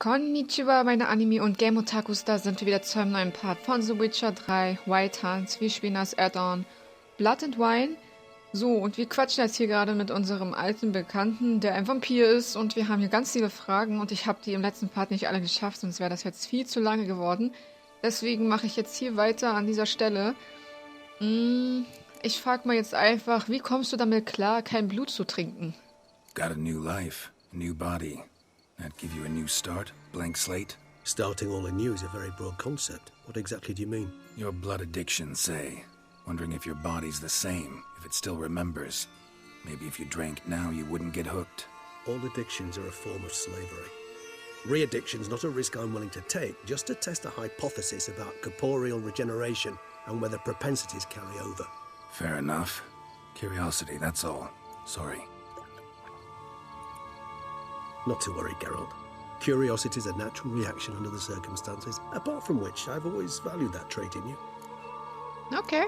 Konnichiwa, meine Anime- und Game-Otakus, da sind wir wieder zu einem neuen Part von The Witcher 3, White Hands, wir spielen das Add-on Blood and Wine. So, und wir quatschen jetzt hier gerade mit unserem alten Bekannten, der ein Vampir ist, und wir haben hier ganz viele Fragen und ich habe die im letzten Part nicht alle geschafft, sonst wäre das jetzt viel zu lange geworden. Deswegen mache ich jetzt hier weiter an dieser Stelle. Ich frage mal jetzt einfach, wie kommst du damit klar, kein Blut zu trinken? Got a new life, a new body. That give you a new start, blank slate? Starting all anew is a very broad concept. What exactly do you mean? Your blood addiction, say. Wondering if your body's the same, if it still remembers. Maybe if you drank now, you wouldn't get hooked. All addictions are a form of slavery. Re-addiction's not a risk I'm willing to take, just to test a hypothesis about corporeal regeneration and whether propensities carry over. Fair enough. Curiosity, that's all. Sorry. Not to worry, Geralt. Curiosity is a natural reaction under the circumstances, apart from which I've always valued that trait in you. Okay.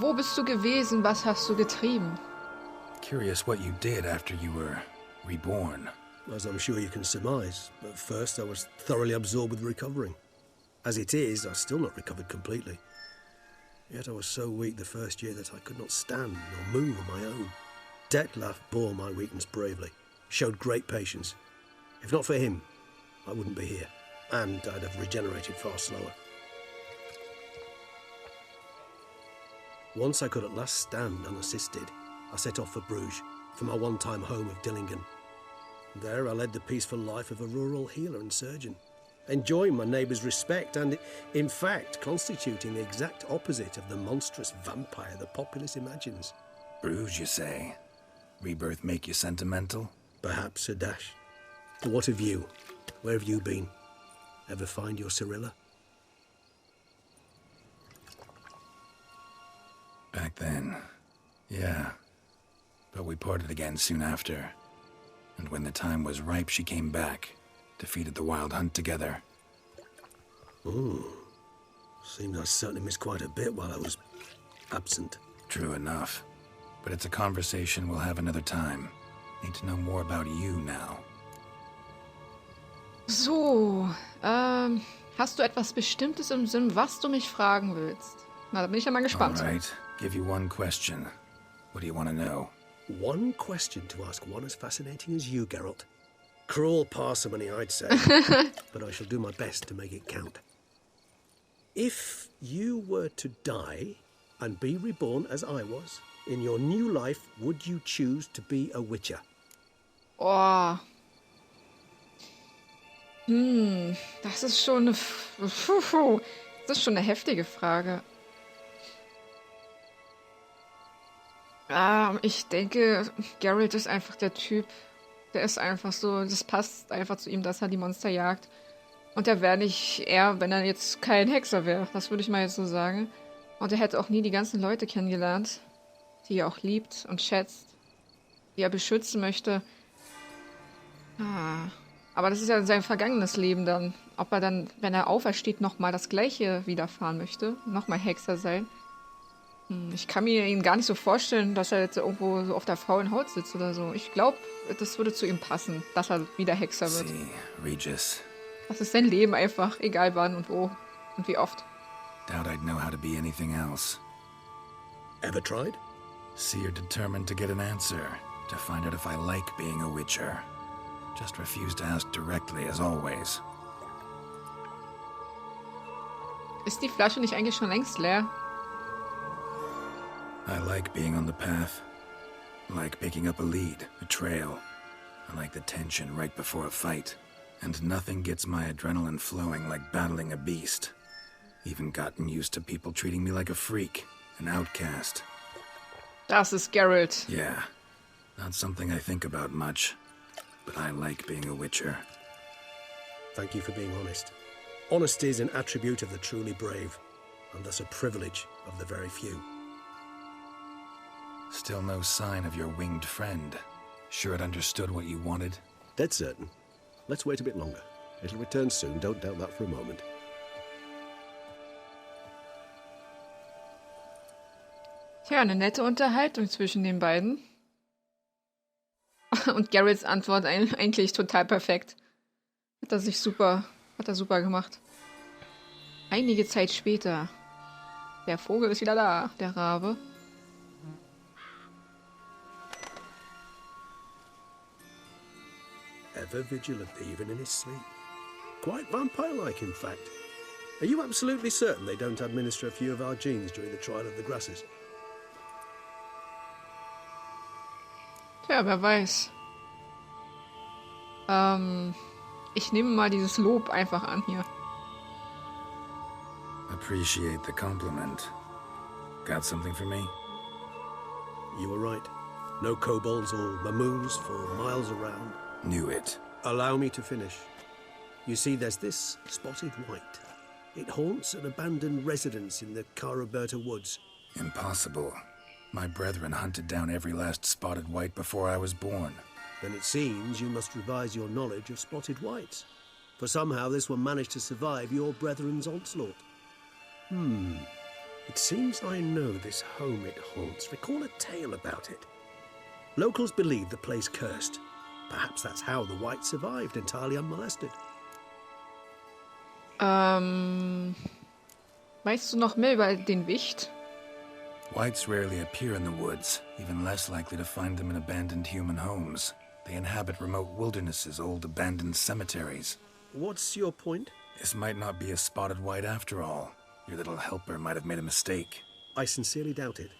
Wo bist du gewesen? Was hast du getrieben? Curious what you did after you were reborn. As I'm sure you can surmise, at first I was thoroughly absorbed with recovering. As it is, I've still not recovered completely. Yet I was so weak the first year that I could not stand nor move on my own. Detlef bore my weakness bravely, showed great patience. If not for him, I wouldn't be here, and I'd have regenerated far slower. Once I could at last stand unassisted, I set off for Bruges, for my one-time home of Dillingen. There I led the peaceful life of a rural healer and surgeon, enjoying my neighbours' respect and, in fact, constituting the exact opposite of the monstrous vampire the populace imagines. Bruges, you say? Rebirth make you sentimental? Perhaps a dash. But what of you? Where have you been? Ever find your Cyrilla? Back then, yeah. But we parted again soon after. And when the time was ripe, she came back, defeated the Wild Hunt together. Ooh. Seems I certainly missed quite a bit while I was absent. True enough. But it's a conversation we'll have another time. Need to know more about you now. So, hast du etwas Bestimmtes im Sinn, was du mich fragen willst? Na, da bin ich ja mal gespannt. All right. Give you one question. What do you want to know? One question to ask one as fascinating as you, Geralt. Cruel parsimony, I'd say. But I shall do my best to make it count. If you were to die and be reborn as I was, in your new life, would you choose to be a Witcher? Oh. Das ist schon eine... Das ist schon eine heftige Frage. Ich denke, Geralt ist einfach der Typ, der ist einfach so, das passt einfach zu ihm, dass er die Monster jagt. Und er wäre nicht er, wenn er jetzt kein Hexer wäre. Das würde ich mal jetzt so sagen. Und er hätte auch nie die ganzen Leute kennengelernt, die er auch liebt und schätzt, die er beschützen möchte. Aber das ist ja sein vergangenes Leben dann. Ob er dann, wenn er aufersteht, nochmal das Gleiche widerfahren möchte, nochmal Hexer sein. Ich kann mir ihn gar nicht so vorstellen, dass er jetzt irgendwo so auf der faulen Haut sitzt oder so. Ich glaube, das würde zu ihm passen, dass er wieder Hexer wird. See, Regis. Das ist sein Leben einfach, egal wann und wo und wie oft. Doubt I'd know how to be anything else. Ever tried? See, you're determined to get an answer, to find out if I like being a Witcher. Just refuse to ask directly, as always. Ist die Flasche nicht eigentlich schon längst leer? I like being on the path. I like picking up a lead, a trail. I like the tension right before a fight. And nothing gets my adrenaline flowing like battling a beast. Even gotten used to people treating me like a freak, an outcast. Das ist Geralt. Yeah, not something I think about much. But I like being a Witcher. Thank you for being honest. Honesty is an attribute of the truly brave, and thus a privilege of the very few. Still no sign of your winged friend. Sure it understood what you wanted? Dead certain. Let's wait a bit longer. It'll return soon, don't doubt that for a moment. Tja, eine nette Unterhaltung zwischen den beiden. Und Geralts Antwort eigentlich total perfekt. Hat er super gemacht. Einige Zeit später. Der Vogel ist wieder da, der Rabe. Ever vigilant, even in his sleep. Quite vampire-like, in fact. Are you absolutely certain they don't administer a few of our genes during the trial of the grasses? Tja, wer weiß. Ich nehme mal dieses Lob einfach an hier. Appreciate the compliment. Got something for me? You were right. No kobolds or mamoons for miles around. Knew it. Allow me to finish. You see, there's this spotted white. It haunts an abandoned residence in the Caraberta woods. Impossible. My brethren hunted down every last spotted white before I was born. Then it seems you must revise your knowledge of spotted whites. For somehow this one managed to survive your brethren's onslaught. It seems I know this home it haunts. Recall a tale about it. Locals believe the place cursed. Perhaps that's how the white survived entirely unmolested. Weißt du noch mehr über den Wicht? Whites rarely appear in the woods, even less likely to find them in abandoned human homes. They inhabit remote wildernesses, old abandoned cemeteries. What's your point? This might not be a spotted white after all. Your little helper might have made a mistake. I sincerely doubt it.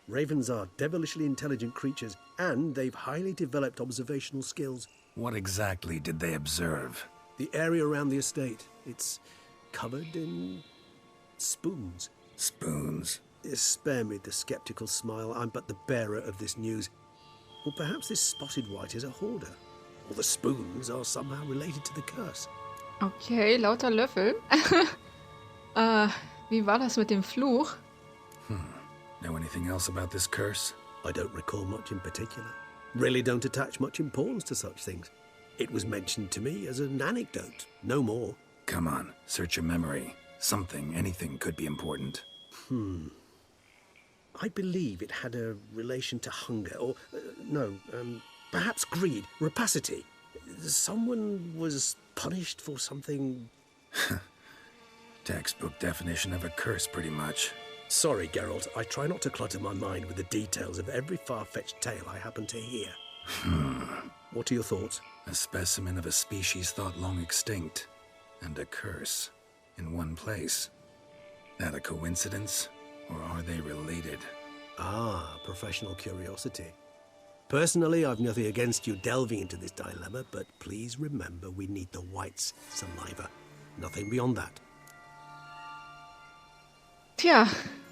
Ravens are devilishly intelligent creatures, and they've highly developed observational skills. What exactly did they observe? The area around the estate, it's covered in spoons. Spoons? Spare me the skeptical smile. I'm but the bearer of this news. Or perhaps this spotted white is a hoarder. Or the spoons are somehow related to the curse. Okay, lauter Löffel. Wie war das mit dem Fluch? Know anything else about this curse? I don't recall much in particular. Really don't attach much importance to such things. It was mentioned to me as an anecdote, no more. Come on, search your memory. Something, anything could be important. I believe it had a relation to hunger, or, perhaps greed, rapacity. Someone was punished for something. Textbook definition of a curse, pretty much. Sorry, Geralt, I try not to clutter my mind with the details of every far-fetched tale I happen to hear. What are your thoughts? A specimen of a species thought long extinct, and a curse, in one place. That a coincidence, or are they related? Ah, professional curiosity. Personally, I've nothing against you delving into this dilemma, but please remember we need the white's saliva. Nothing beyond that. Tja,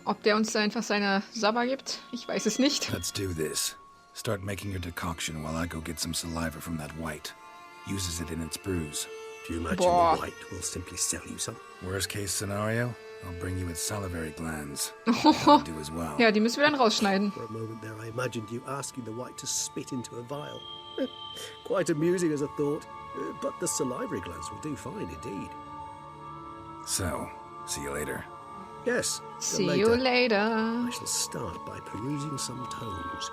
ob der uns da einfach seine Sabber gibt, ich weiß es nicht. Let's do this. Start making your decoction while I go get some saliva from that white. Uses it in its brews. Do you imagine the white will simply sell you some? Worst case scenario, I'll bring you its salivary glands. I'll do as well. Ja, die müssen wir dann rausschneiden. For a moment there, I imagined you asking the white to spit into a vial. Quite amusing as a thought, but the salivary glands will do fine indeed. So, see you later. Yes, See you later. I shall start by perusing some tomes.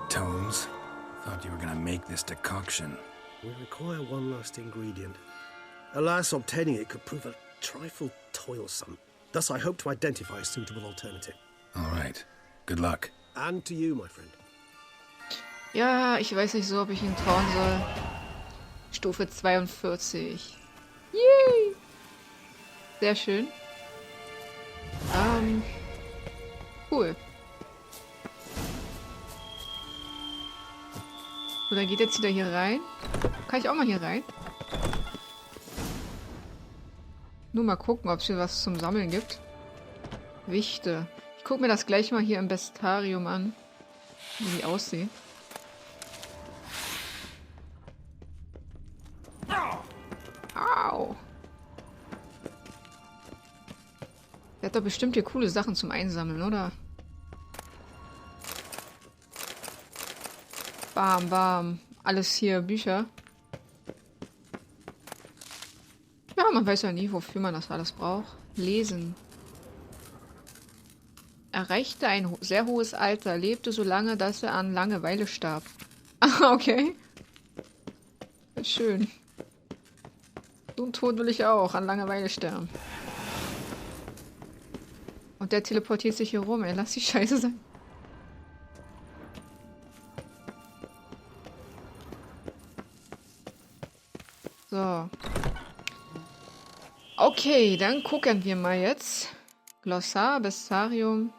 Tomes? Thought you were gonna make this decoction. We require one last ingredient. Alas, obtaining it could prove a trifle toilsome. Thus, I hope to identify a suitable alternative. All right. Good luck. And to you, my friend. Ja, ich weiß nicht so, ob ich ihn trauen soll. Stufe 42. Yay! Sehr schön. Cool. So, dann geht jetzt wieder hier rein. Kann ich auch mal hier rein? Nur mal gucken, ob es hier was zum Sammeln gibt. Wichte. Ich gucke mir das gleich mal hier im Bestarium an, wie die aussehen. Au! Der hat doch bestimmt hier coole Sachen zum Einsammeln, oder? Bam, bam. Alles hier Bücher. Ja, man weiß ja nie, wofür man das alles braucht. Lesen. Erreichte ein sehr hohes Alter, lebte so lange, dass er an Langeweile starb. Ah, okay. Schön. So einen Tod will ich auch, an Langeweile sterben. Und der teleportiert sich hier rum, ey. Lass die Scheiße sein. So. Okay, dann gucken wir mal jetzt. Glossar, Bestiarium.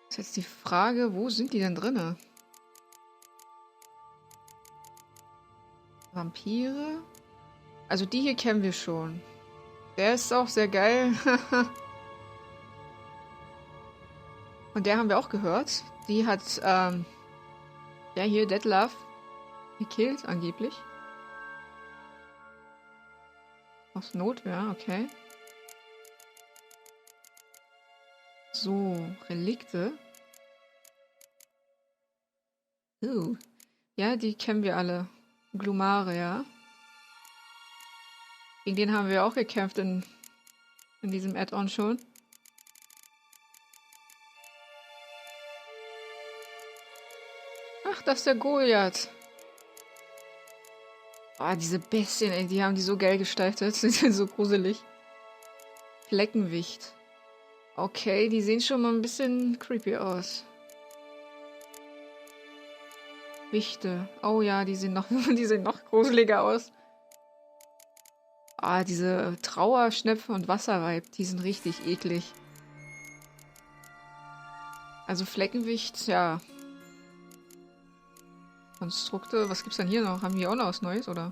Ist jetzt die Frage, wo sind die denn drinne? Vampire? Also die hier kennen wir schon. Der ist auch sehr geil. Und der haben wir auch gehört. Die hat, ja hier, Deadlove gekillt, angeblich. Aus Notwehr, okay. So, Relikte. Ja, die kennen wir alle. Glumare, ja. Gegen den haben wir auch gekämpft in diesem Add-on schon. Ach, das ist der Goliath. Ah, diese Bestien, ey, die haben die so geil gestaltet. Die sind so gruselig. Fleckenwicht. Okay, die sehen schon mal ein bisschen creepy aus. Wichte. Oh ja, die sehen noch gruseliger aus. Ah, diese Trauerschnepfe und Wasserweib, die sind richtig eklig. Also Fleckenwicht, ja. Konstrukte, was gibt's denn hier noch? Haben wir auch noch was Neues, oder?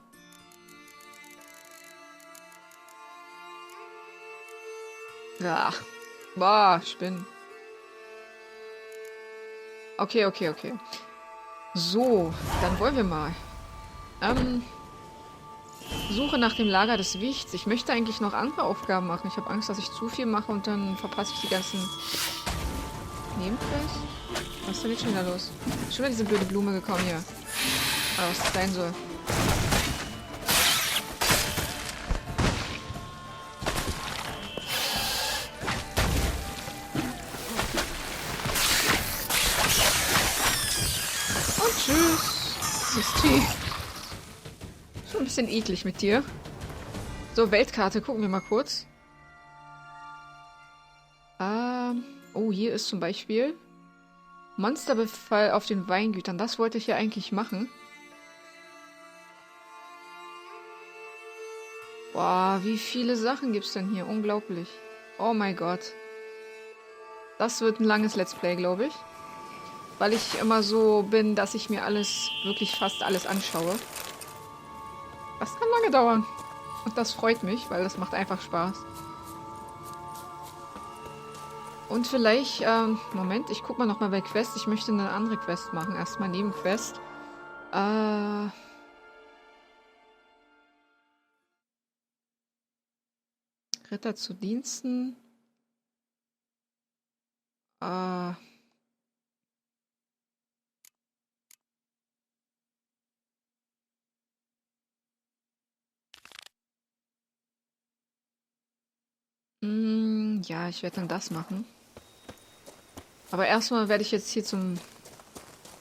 Ja. Boah, Spinnen. Okay. So, dann wollen wir mal. Suche nach dem Lager des Wichts. Ich möchte eigentlich noch andere Aufgaben machen. Ich habe Angst, dass ich zu viel mache und dann verpasse ich die ganzen Nebenquests. Was ist denn jetzt schon wieder los? Schon wieder diese blöde Blume gekommen hier. Oder was das sein soll. Und tschüss. System. Schon ein bisschen eklig mit dir. So, Weltkarte, gucken wir mal kurz. Oh, hier ist zum Beispiel Monsterbefall auf den Weingütern. Das wollte ich ja eigentlich machen. Boah, wie viele Sachen gibt's denn hier? Unglaublich. Oh mein Gott. Das wird ein langes Let's Play, glaube ich. Weil ich immer so bin, dass ich mir alles, wirklich fast alles anschaue. Das kann lange dauern. Und das freut mich, weil das macht einfach Spaß. Und vielleicht, Moment, ich guck mal nochmal bei Quest. Ich möchte eine andere Quest machen. Erstmal Nebenquest. Ritter zu Diensten. Ja, ich werde dann das machen. Aber erstmal werde ich jetzt hier zum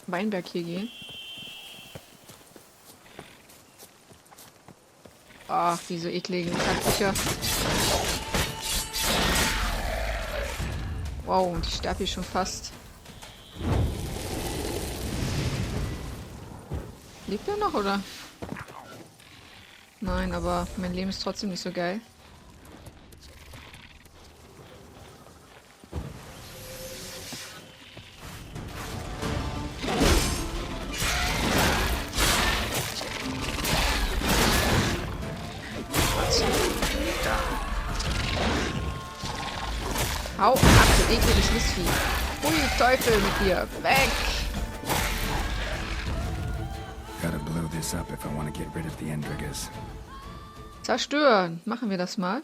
Weinberg hier gehen. Ach, diese ekligen Kackviecher. Wow, und ich sterbe hier schon fast. Lebt er noch, oder? Nein, aber mein Leben ist trotzdem nicht so geil. Hau ab, du ekliges Mistvieh. Ui, Teufel mit dir. Weg! Gotta blow this up if I want to get rid of the Endriggers. Zerstören. Machen wir das mal.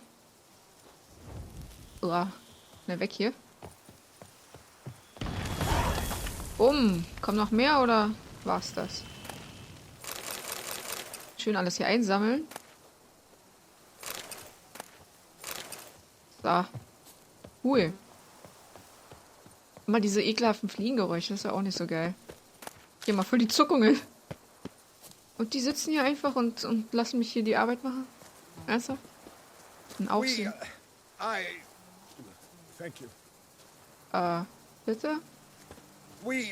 Uah. Schnell weg hier. Kommt noch mehr oder war's das? Schön alles hier einsammeln. So. Cool. Mal diese ekelhaften Fliegengeräusche, das ist ja auch nicht so geil. Hier mal voll die Zuckungen. Und die sitzen hier einfach und lassen mich hier die Arbeit machen? Ernsthaft? Ein Aufsehen. Thank you. Bitte? Thank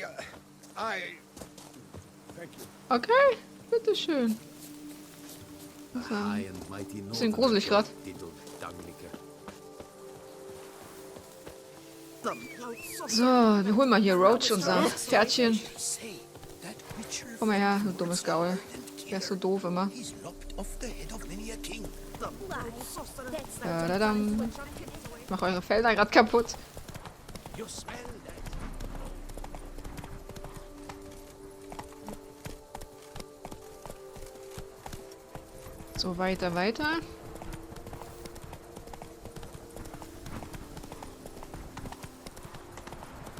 you. Okay, bitteschön. Bisschen gruselig gerade. So, wir holen mal hier Roach, unser Pferdchen. Komm mal her, du dummes Gaul. Der ist so doof immer. Ich mach eure Felder gerade kaputt. So, weiter.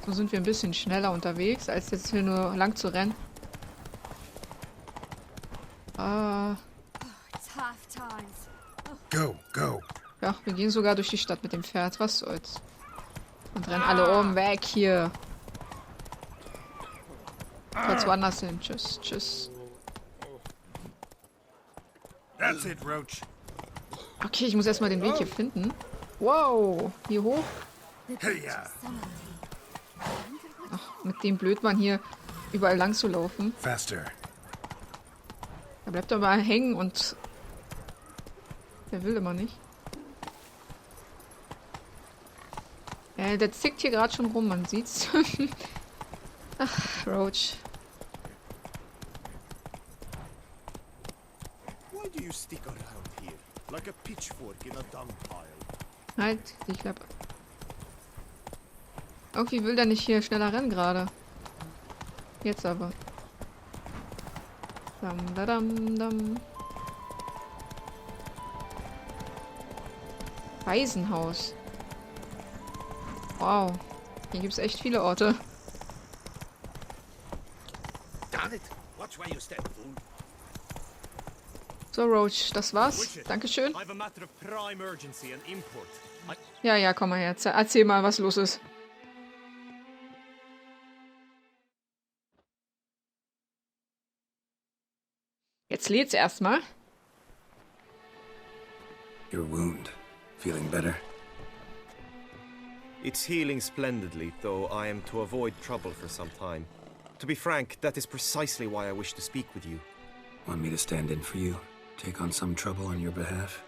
So sind wir ein bisschen schneller unterwegs, als jetzt hier nur lang zu rennen. Go. Ja, wir gehen sogar durch die Stadt mit dem Pferd. Was soll's? Und rennen alle oben weg hier. Kurz woanders hin. Tschüss. That's it, Roach. Okay, ich muss erstmal den Weg hier finden. Wow, hier hoch. Ach, mit dem Blödmann hier überall lang zu laufen. Faster. Da bleibt er mal hängen und der will immer nicht. Der zickt hier gerade schon rum, man sieht's. Ach, Roach. Why do you stick around here like a pitchfork in a dung pile? Halt, die Klappe. Irgendwie will der nicht hier schneller rennen gerade. Jetzt aber. Dam. Waisenhaus. Wow. Hier gibt es echt viele Orte. Damn it! Watch where you step, fool. So, Roach, das war's. Dankeschön. I've a matter of prime urgency and import. Ja, komm mal her. Erzähl mal, was los ist. Jetzt lädt's erstmal. Your wound. Feeling better? It's healing splendidly, though I am to avoid trouble for some time. To be frank, that is precisely why I wish to speak with you. Want me to stand in for you? Take on some trouble on your behalf?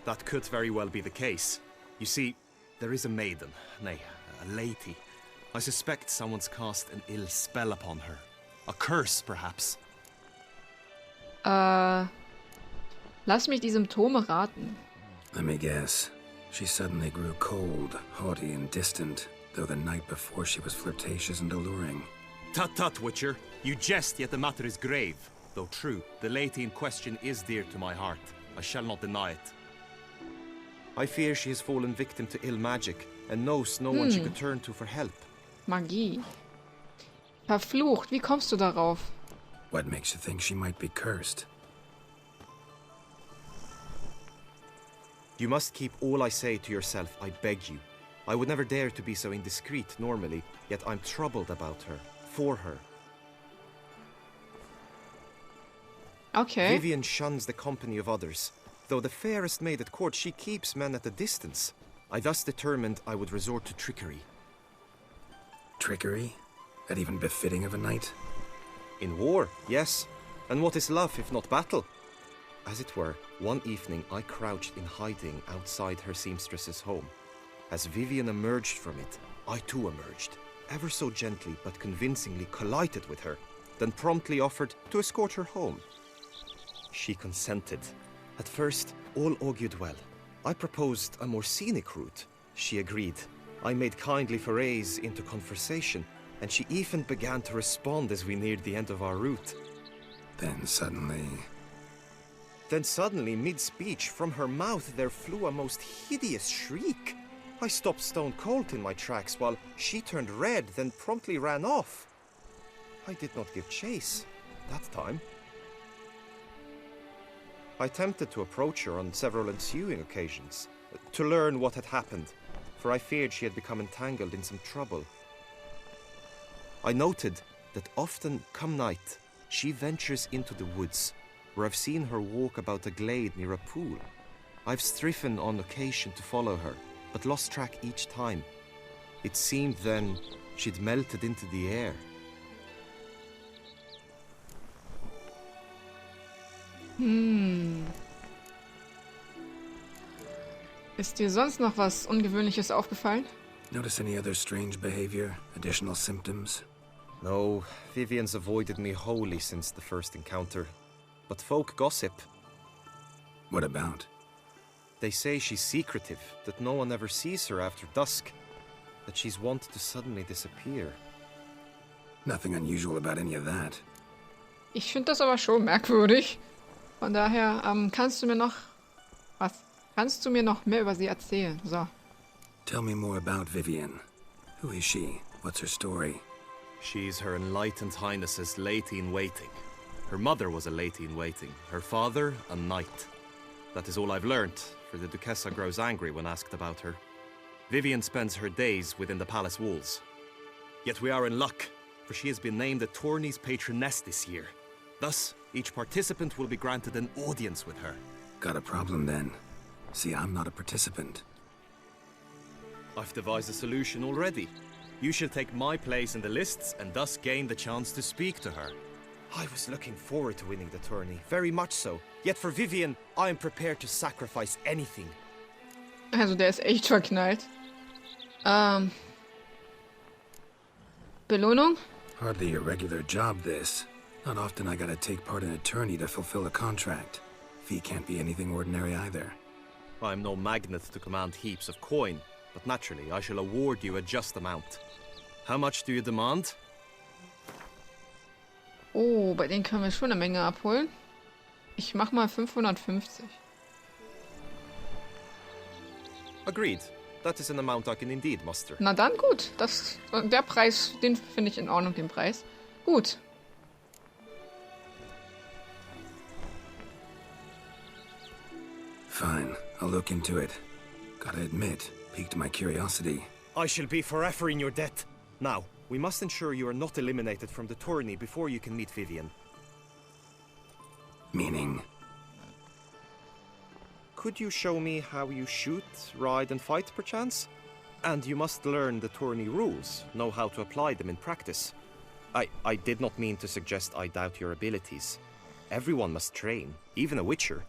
That could very well be the case. You see, there is a maiden, nay, a lady. I suspect someone's cast an ill spell upon her. A curse, perhaps. Lass mich die Symptome raten. Let me guess. She suddenly grew cold, haughty, and distant, though the night before she was flirtatious and alluring. Tut, Witcher. You jest, yet the matter is grave. Though true, the lady in question is dear to my heart. I shall not deny it. I fear she has fallen victim to ill magic, and knows no one she could turn to for help. Magie. Verflucht, wie kommst du darauf? What makes you think she might be cursed? You must keep all I say to yourself, I beg you. I would never dare to be so indiscreet normally, yet I'm troubled about her, for her. Okay. Vivian shuns the company of others. Though the fairest maid at court, she keeps men at a distance. I thus determined I would resort to trickery. Trickery? That even befitting of a knight? In war, yes. And what is love if not battle? As it were, one evening I crouched in hiding outside her seamstress's home. As Vivian emerged from it, I too emerged, ever so gently but convincingly collided with her, then promptly offered to escort her home. She consented. At first, all augured well. I proposed a more scenic route. She agreed. I made kindly forays into conversation, and she even began to respond as we neared the end of our route. Then suddenly, mid-speech, from her mouth there flew a most hideous shriek. I stopped stone cold in my tracks while she turned red, then promptly ran off. I did not give chase that time. I attempted to approach her on several ensuing occasions, to learn what had happened, for I feared she had become entangled in some trouble. I noted that often come night, She ventures into the woods, where I've seen her walk about a glade near a pool. I've striven on occasion to follow her, but lost track each time. It seemed then she'd melted into the air. Ist dir sonst noch was Ungewöhnliches aufgefallen? Notice any other strange behavior? Additional symptoms? No, Vivian's avoided me wholly since the first encounter. But folk gossip. What about? They say she's secretive, that no one ever sees her after dusk, that she's wont to suddenly disappear. Nothing unusual about any of that. Ich finde das aber schon merkwürdig. Von daher, kannst du mir noch mehr über sie erzählen? So. Tell me more about Vivian. Who is she? What's her story? She's Her Enlightened Highness's lady-in-waiting. Her mother was a lady-in-waiting, her father a knight. That is all I've learnt, for the Duchessa grows angry when asked about her. Vivian spends her days within the palace walls. Yet we are in luck, for she has been named the tourney's patroness this year. Thus, each participant will be granted an audience with her. Got a problem then. See, I'm not a participant. I've devised a solution already. You shall take my place in the lists and thus gain the chance to speak to her. I was looking forward to winning the tourney, very much so. Yet for Vivian, I am prepared to sacrifice anything. Also der ist echt verknallt. Belohnung? Hardly a regular job, this. Not often I gotta take part in a tourney to fulfill a contract. Fee can't be anything ordinary either. I'm no magnet to command heaps of coin, but naturally I shall award you a just amount. How much do you demand? Oh, bei denen können wir schon eine Menge abholen. Ich mach mal 550. Agreed. That is an amount I can indeed muster. Na dann gut. Der Preis, den finde ich in Ordnung, den Preis. Gut. Fine, I'll look into it. Gotta admit, piqued my curiosity. I shall be forever in your debt. Now, we must ensure you are not eliminated from the tourney before you can meet Vivian. Meaning? Could you show me how you shoot, ride, and fight, perchance? And you must learn the tourney rules, know how to apply them in practice. I did not mean to suggest I doubt your abilities. Everyone must train, even a witcher.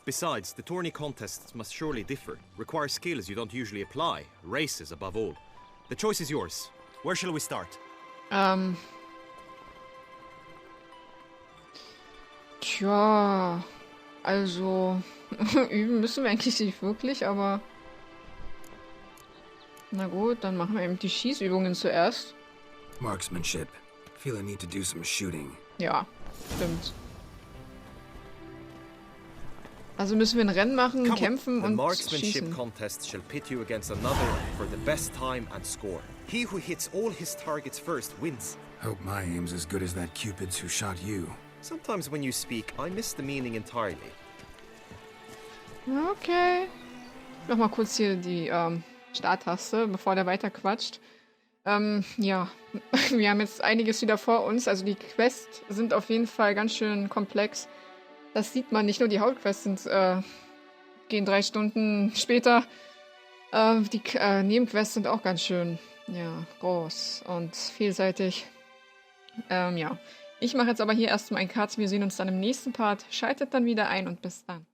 Besides, the tourney contests must surely differ, require skills you don't usually apply, races above all. The choice is yours. Where shall we start? Tja, also üben müssen wir eigentlich nicht wirklich, aber na gut, dann machen wir eben die Schießübungen zuerst. Marksmanship. Feel I need to do some shooting. Ja, stimmt. Also müssen wir ein Rennen machen, kämpfen und the marksmanship schießen. contest shall pit you against another for the best time and score. He who hits all his targets first wins. Hope my aim's as good as that Cupid's who shot you. Sometimes when you speak, I miss the meaning entirely. Okay. Nochmal kurz hier die Starttaste, bevor der weiter quatscht. Ja, wir haben jetzt einiges wieder vor uns. Also die Quests sind auf jeden Fall ganz schön komplex. Das sieht man, nicht nur die Hauptquests gehen 3 Stunden später. Die Nebenquests sind auch ganz schön, ja, groß und vielseitig. Ja, ich mache jetzt aber hier erstmal einen Cut. Wir sehen uns dann im nächsten Part. Schaltet dann wieder ein und bis dann.